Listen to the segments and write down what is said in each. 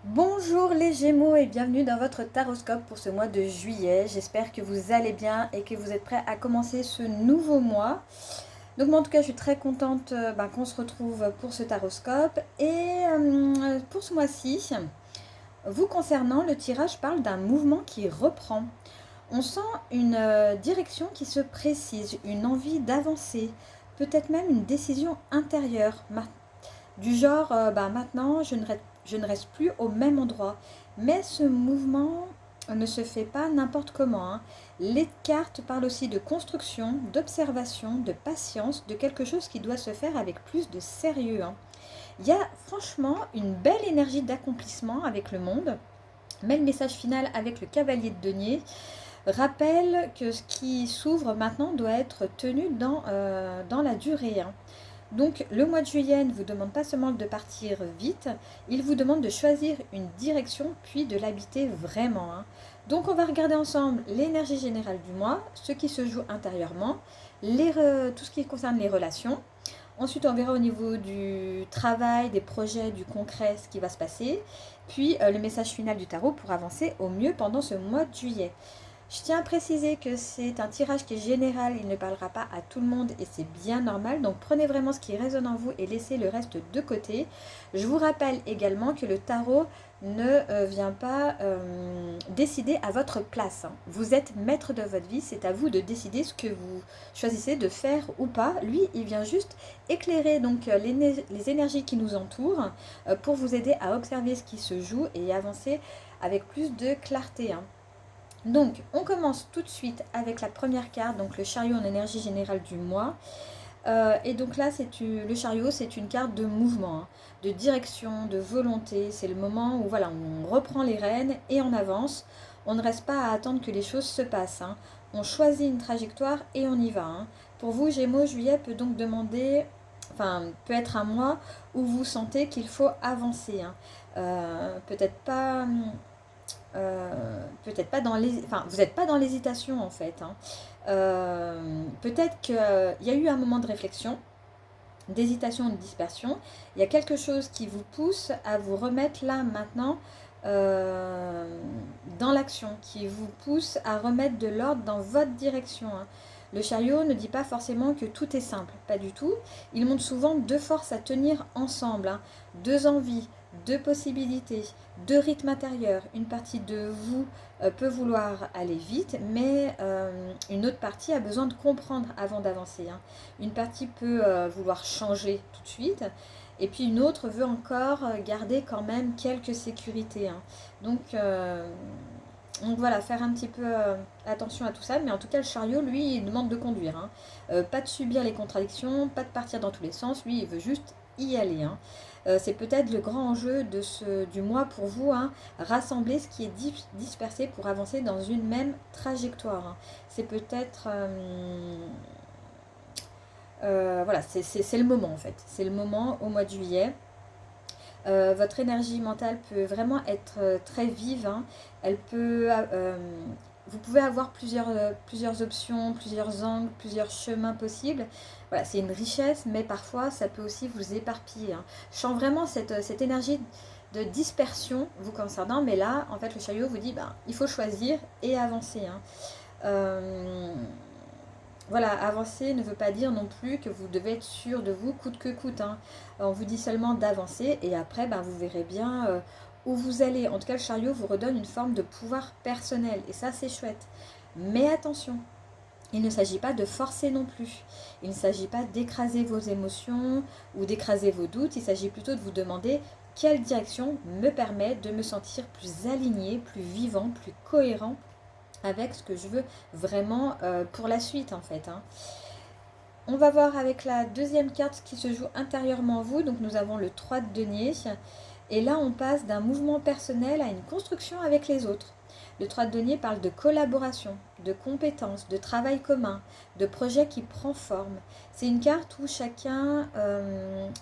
Bonjour les Gémeaux et bienvenue dans votre taroscope pour ce mois de juillet. J'espère que vous allez bien et que vous êtes prêts à commencer ce nouveau mois. Donc moi en tout cas je suis très contente qu'on se retrouve pour ce taroscope. Et pour ce mois-ci, vous concernant, le tirage parle d'un mouvement qui reprend. On sent une direction qui se précise, une envie d'avancer, peut-être même une décision intérieure. Du genre, maintenant, je ne reste plus au même endroit. Mais ce mouvement ne se fait pas n'importe comment, hein. Les cartes parlent aussi de construction, d'observation, de patience, de quelque chose qui doit se faire avec plus de sérieux, hein. Il y a franchement une belle énergie d'accomplissement avec le monde. Mais le message final avec le cavalier de denier rappelle que ce qui s'ouvre maintenant doit être tenu dans la durée, hein. Donc le mois de juillet ne vous demande pas seulement de partir vite, il vous demande de choisir une direction puis de l'habiter vraiment, hein. Donc on va regarder ensemble l'énergie générale du mois, ce qui se joue intérieurement, tout ce qui concerne les relations. Ensuite on verra au niveau du travail, des projets, du concret, ce qui va se passer. Puis le message final du tarot pour avancer au mieux pendant ce mois de juillet. Je tiens à préciser que c'est un tirage qui est général, il ne parlera pas à tout le monde et c'est bien normal. Donc prenez vraiment ce qui résonne en vous et laissez le reste de côté. Je vous rappelle également que le tarot ne vient pas décider à votre place, hein. Vous êtes maître de votre vie, c'est à vous de décider ce que vous choisissez de faire ou pas. Lui, il vient juste éclairer donc les énergies qui nous entourent pour vous aider à observer ce qui se joue et avancer avec plus de clarté, hein. Donc, on commence tout de suite avec la première carte, donc le chariot en énergie générale du mois. Et donc là, le chariot, c'est une carte de mouvement, hein, de direction, de volonté. C'est le moment où voilà, on reprend les rênes et on avance. On ne reste pas à attendre que les choses se passent, hein. On choisit une trajectoire et on y va, hein. Pour vous, Gémeaux, juillet peut donc peut être un mois où vous sentez qu'il faut avancer, hein. Peut-être pas dans les, enfin, vous n'êtes pas dans l'hésitation en fait, hein. Peut-être qu'il y a eu un moment de réflexion, d'hésitation, de dispersion. Il y a quelque chose qui vous pousse à vous remettre là maintenant euh, dans l'action, qui vous pousse à remettre de l'ordre dans votre direction, hein. Le chariot ne dit pas forcément que tout est simple, pas du tout. Il montre souvent deux forces à tenir ensemble, hein. Deux envies, deux possibilités, deux rythmes intérieurs. Une partie de vous peut vouloir aller vite, mais une autre partie a besoin de comprendre avant d'avancer, hein. Une partie peut vouloir changer tout de suite, et puis une autre veut encore garder quand même quelques sécurités, hein. Donc, euh, donc voilà, faire un petit peu attention à tout ça, mais en tout cas le chariot, lui, il demande de conduire, hein. Pas de subir les contradictions, pas de partir dans tous les sens, lui, il veut juste y aller, hein. C'est peut-être le grand enjeu du mois pour vous, hein, rassembler ce qui est dispersé pour avancer dans une même trajectoire, hein. C'est peut-être voilà, c'est le moment en fait. C'est le moment au mois de juillet. Votre énergie mentale peut vraiment être très vive, hein. Elle peut, vous pouvez avoir plusieurs options, plusieurs angles, plusieurs chemins possibles. Voilà, c'est une richesse, mais parfois ça peut aussi vous éparpiller, hein. Je sens vraiment cette énergie de dispersion vous concernant, mais là, en fait, le chariot vous dit, il faut choisir et avancer, hein. Euh, voilà, avancer ne veut pas dire non plus que vous devez être sûr de vous coûte que coûte, hein. On vous dit seulement d'avancer et après, vous verrez bien où vous allez. En tout cas, le chariot vous redonne une forme de pouvoir personnel et ça, c'est chouette. Mais attention, il ne s'agit pas de forcer non plus. Il ne s'agit pas d'écraser vos émotions ou d'écraser vos doutes. Il s'agit plutôt de vous demander quelle direction me permet de me sentir plus aligné, plus vivant, plus cohérent avec ce que je veux vraiment pour la suite en fait, hein. On va voir avec la deuxième carte qui se joue intérieurement en vous. Donc nous avons le 3 de denier. Et là on passe d'un mouvement personnel à une construction avec les autres. Le 3 de denier parle de collaboration, de compétences, de travail commun, de projet qui prend forme. C'est une carte où chacun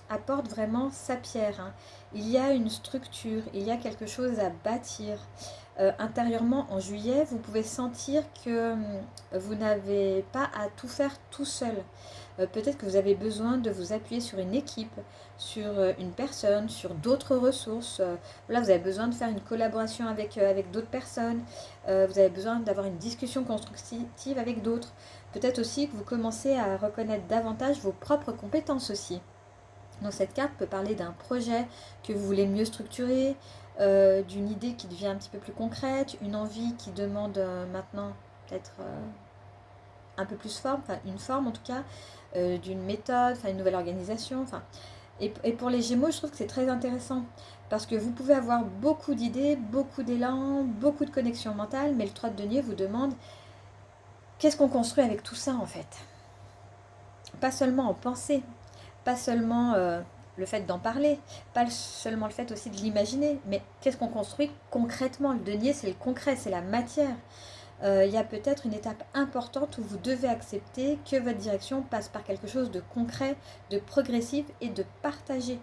apporte vraiment sa pierre, hein. Il y a une structure, il y a quelque chose à bâtir. Intérieurement, en juillet, vous pouvez sentir que vous n'avez pas à tout faire tout seul. Peut-être que vous avez besoin de vous appuyer sur une équipe, sur une personne, sur d'autres ressources. Là, vous avez besoin de faire une collaboration avec d'autres personnes. Vous avez besoin d'avoir une discussion constructive avec d'autres. Peut-être aussi que vous commencez à reconnaître davantage vos propres compétences aussi. Donc cette carte peut parler d'un projet que vous voulez mieux structurer, d'une idée qui devient un petit peu plus concrète, une envie qui demande maintenant peut-être un peu plus forme, enfin une forme en tout cas, d'une méthode, enfin une nouvelle organisation. Enfin. Et pour les Gémeaux, je trouve que c'est très intéressant parce que vous pouvez avoir beaucoup d'idées, beaucoup d'élan, beaucoup de connexions mentales, mais le 3 de denier vous demande qu'est-ce qu'on construit avec tout ça en fait. Pas seulement en pensée, pas seulement le fait d'en parler, pas seulement le fait aussi de l'imaginer, mais qu'est-ce qu'on construit concrètement. Le denier, c'est le concret, c'est la matière. Il y a peut-être une étape importante où vous devez accepter que votre direction passe par quelque chose de concret, de progressif et de partagé.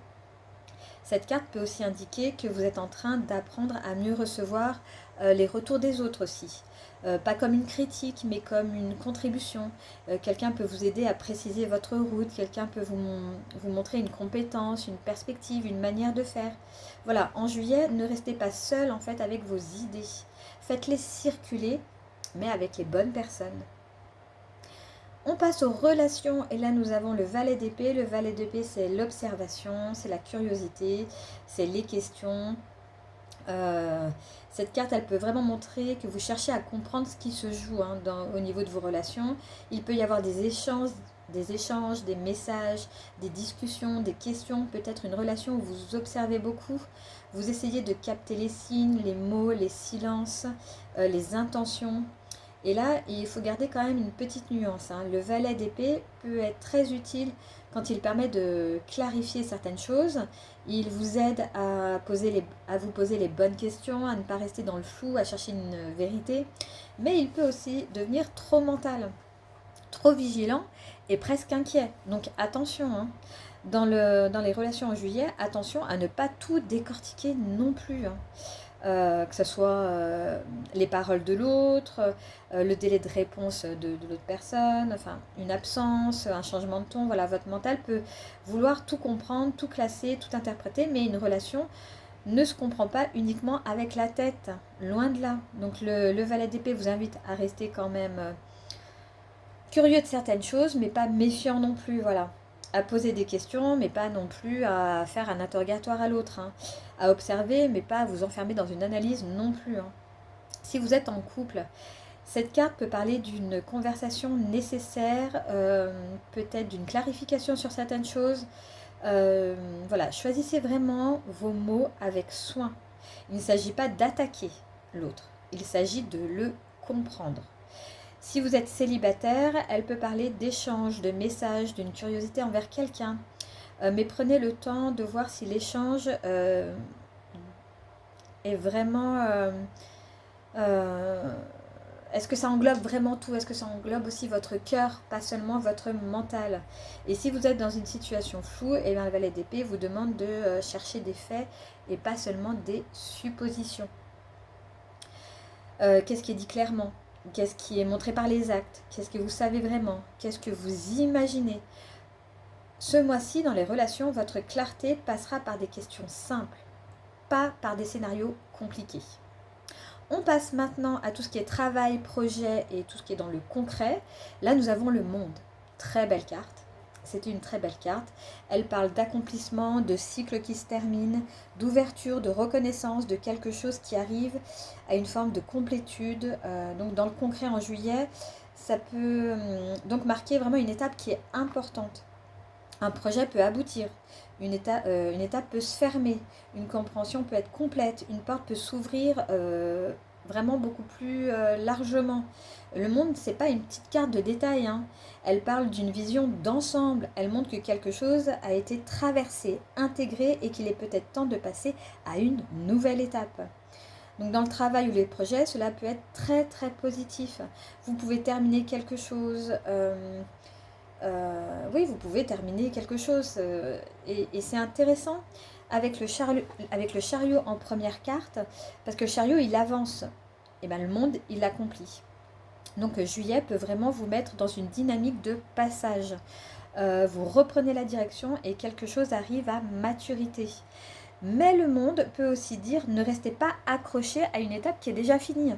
Cette carte peut aussi indiquer que vous êtes en train d'apprendre à mieux recevoir les retours des autres aussi. Pas comme une critique, mais comme une contribution. Quelqu'un peut vous aider à préciser votre route, quelqu'un peut vous montrer une compétence, une perspective, une manière de faire. Voilà, en juillet, ne restez pas seul en fait avec vos idées. Faites-les circuler, mais avec les bonnes personnes. On passe aux relations et là nous avons le valet d'épée. Le valet d'épée, c'est l'observation, c'est la curiosité, c'est les questions. Cette carte, elle peut vraiment montrer que vous cherchez à comprendre ce qui se joue au niveau de vos relations. Il peut y avoir des échanges, des messages, des discussions, des questions, peut-être une relation où vous observez beaucoup. Vous essayez de capter les signes, les mots, les silences, les intentions. Et là, il faut garder quand même une petite nuance. Le valet d'épée peut être très utile quand il permet de clarifier certaines choses. Il vous aide à vous poser les bonnes questions, à ne pas rester dans le flou, à chercher une vérité. Mais il peut aussi devenir trop mental, trop vigilant et presque inquiet. Donc attention, dans les relations en juillet, attention à ne pas tout décortiquer non plus. Que ce soit les paroles de l'autre, le délai de réponse de l'autre personne, enfin une absence, un changement de ton. Voilà, votre mental peut vouloir tout comprendre, tout classer, tout interpréter, mais une relation ne se comprend pas uniquement avec la tête, loin de là. Donc le valet d'épée vous invite à rester quand même curieux de certaines choses, mais pas méfiant non plus, voilà. À poser des questions, mais pas non plus à faire un interrogatoire à l'autre. À observer, mais pas à vous enfermer dans une analyse non plus. Si vous êtes en couple, cette carte peut parler d'une conversation nécessaire, peut-être d'une clarification sur certaines choses. Voilà, choisissez vraiment vos mots avec soin. Il ne s'agit pas d'attaquer l'autre, il s'agit de le comprendre. Si vous êtes célibataire, elle peut parler d'échanges, de messages, d'une curiosité envers quelqu'un. Mais prenez le temps de voir si l'échange est vraiment... est-ce que ça englobe vraiment tout? Est-ce que ça englobe aussi votre cœur, pas seulement votre mental? Et si vous êtes dans une situation floue, et bien le valet d'épée vous demande de chercher des faits et pas seulement des suppositions. Qu'est-ce qui est dit clairement? Qu'est-ce qui est montré par les actes? Qu'est-ce que vous savez vraiment? Qu'est-ce que vous imaginez? Ce mois-ci, dans les relations, votre clarté passera par des questions simples, pas par des scénarios compliqués. On passe maintenant à tout ce qui est travail, projet et tout ce qui est dans le concret. Là, nous avons le monde. Très belle carte. C'est une très belle carte. Elle parle d'accomplissement, de cycle qui se termine, d'ouverture, de reconnaissance, de quelque chose qui arrive à une forme de complétude. Donc dans le concret en juillet, ça peut donc marquer vraiment une étape qui est importante. Un projet peut aboutir, une étape peut se fermer, une compréhension peut être complète, une porte peut s'ouvrir vraiment beaucoup plus largement. Le monde, c'est pas une petite carte de détail, Elle parle d'une vision d'ensemble. Elle montre que quelque chose a été traversé, intégré et qu'il est peut-être temps de passer à une nouvelle étape. Donc dans le travail ou les projets, cela peut être très très positif. Vous pouvez terminer quelque chose. Oui, vous pouvez terminer quelque chose. Et c'est intéressant avec le chariot en première carte, parce que le chariot, il avance. Et bien le monde, il l'accomplit. Donc juillet peut vraiment vous mettre dans une dynamique de passage. vous reprenez la direction et quelque chose arrive à maturité. Mais le monde peut aussi dire ne restez pas accroché à une étape qui est déjà finie.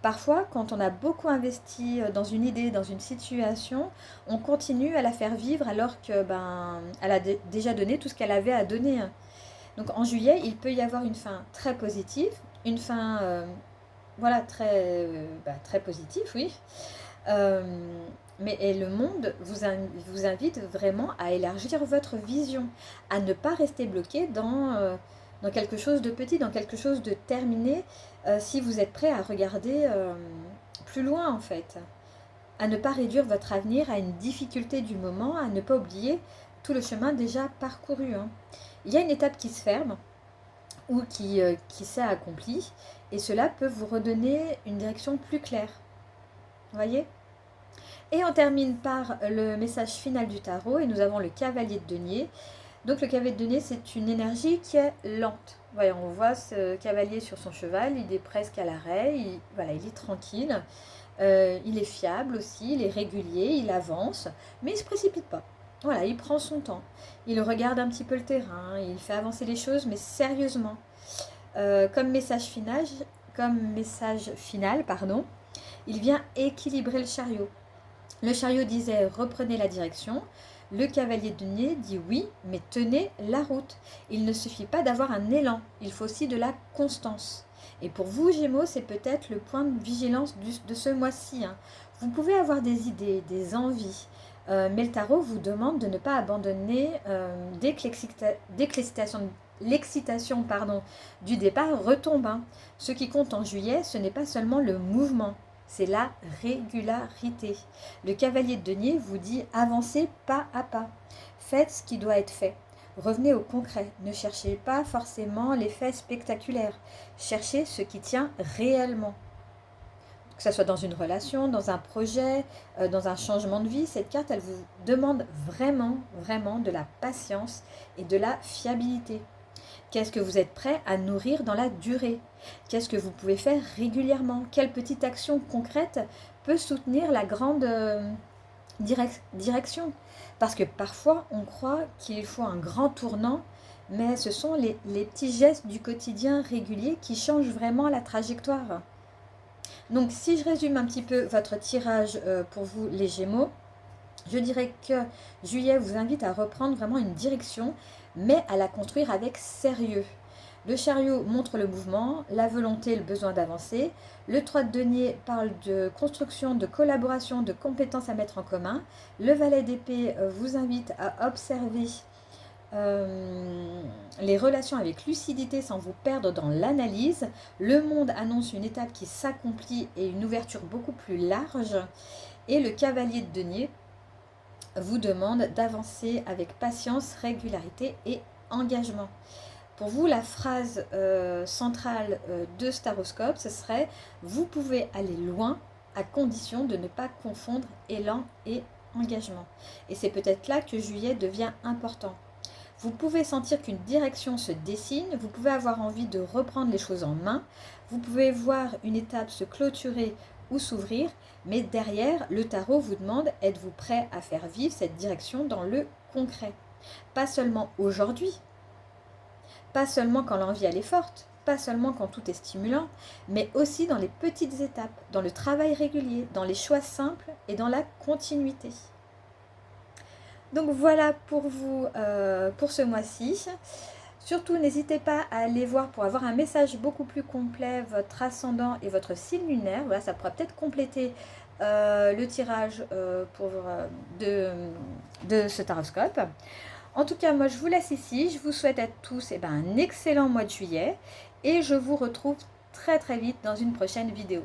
Parfois, quand on a beaucoup investi dans une idée, dans une situation, on continue à la faire vivre alors que elle a déjà donné tout ce qu'elle avait à donner. Donc en juillet, il peut y avoir une fin très positive, une fin voilà très positive, oui. Mais le monde vous invite vraiment à élargir votre vision, à ne pas rester bloqué dans quelque chose de petit, dans quelque chose de terminé, si vous êtes prêt à regarder plus loin en fait, à ne pas réduire votre avenir à une difficulté du moment, à ne pas oublier tout le chemin déjà parcouru. Il y a une étape qui se ferme ou qui s'est accomplie et cela peut vous redonner une direction plus claire. Vous voyez ? Et on termine par le message final du tarot et nous avons le cavalier de denier. Donc le cavalier de denier, c'est une énergie qui est lente. Voyons, on voit ce cavalier sur son cheval, il est presque à l'arrêt, il est tranquille, il est fiable aussi, il est régulier, il avance, mais il ne se précipite pas. Voilà, il prend son temps, il regarde un petit peu le terrain, il fait avancer les choses, mais sérieusement. Comme message final, il vient équilibrer le chariot. Le chariot disait reprenez la direction. Le cavalier de denier dit oui, mais tenez la route. Il ne suffit pas d'avoir un élan, il faut aussi de la constance. Et pour vous, Gémeaux, c'est peut-être le point de vigilance de ce mois-ci. Vous pouvez avoir des idées, des envies, mais le tarot vous demande de ne pas abandonner dès que l'excitation du départ retombe. Ce qui compte en juillet, ce n'est pas seulement le mouvement, c'est la régularité. Le cavalier de denier vous dit avancez pas à pas. Faites ce qui doit être fait. Revenez au concret. Ne cherchez pas forcément l'effet spectaculaire. Cherchez ce qui tient réellement. Que ce soit dans une relation, dans un projet, dans un changement de vie, cette carte, elle vous demande vraiment, vraiment de la patience et de la fiabilité. Qu'est-ce que vous êtes prêt à nourrir dans la durée? Qu'est-ce que vous pouvez faire régulièrement? Quelle petite action concrète peut soutenir la grande direction? Parce que parfois, on croit qu'il faut un grand tournant, mais ce sont les petits gestes du quotidien régulier qui changent vraiment la trajectoire. Donc, si je résume un petit peu votre tirage pour vous, les Gémeaux, je dirais que juillet vous invite à reprendre vraiment une direction, mais à la construire avec sérieux. Le chariot montre le mouvement, la volonté, le besoin d'avancer. Le 3 de denier parle de construction, de collaboration, de compétences à mettre en commun. Le valet d'épée vous invite à observer les relations avec lucidité sans vous perdre dans l'analyse. Le monde annonce une étape qui s'accomplit et une ouverture beaucoup plus large. Et le cavalier de denier vous demande d'avancer avec patience, régularité et engagement. Pour vous, la phrase centrale de Staroscope, ce serait « Vous pouvez aller loin à condition de ne pas confondre élan et engagement ». Et c'est peut-être là que juillet devient important. Vous pouvez sentir qu'une direction se dessine, vous pouvez avoir envie de reprendre les choses en main, vous pouvez voir une étape se clôturer ou s'ouvrir, mais derrière, le tarot vous demande « Êtes-vous prêt à faire vivre cette direction dans le concret ?» Pas seulement aujourd'hui, pas seulement quand l'envie elle est forte, pas seulement quand tout est stimulant, mais aussi dans les petites étapes, dans le travail régulier, dans les choix simples et dans la continuité. Donc voilà pour vous, pour ce mois-ci. Surtout, n'hésitez pas à aller voir pour avoir un message beaucoup plus complet, votre ascendant et votre signe lunaire. Voilà, ça pourra peut-être compléter le tirage de ce taroscope. En tout cas, moi, je vous laisse ici. Je vous souhaite à tous un excellent mois de juillet et je vous retrouve très très vite dans une prochaine vidéo.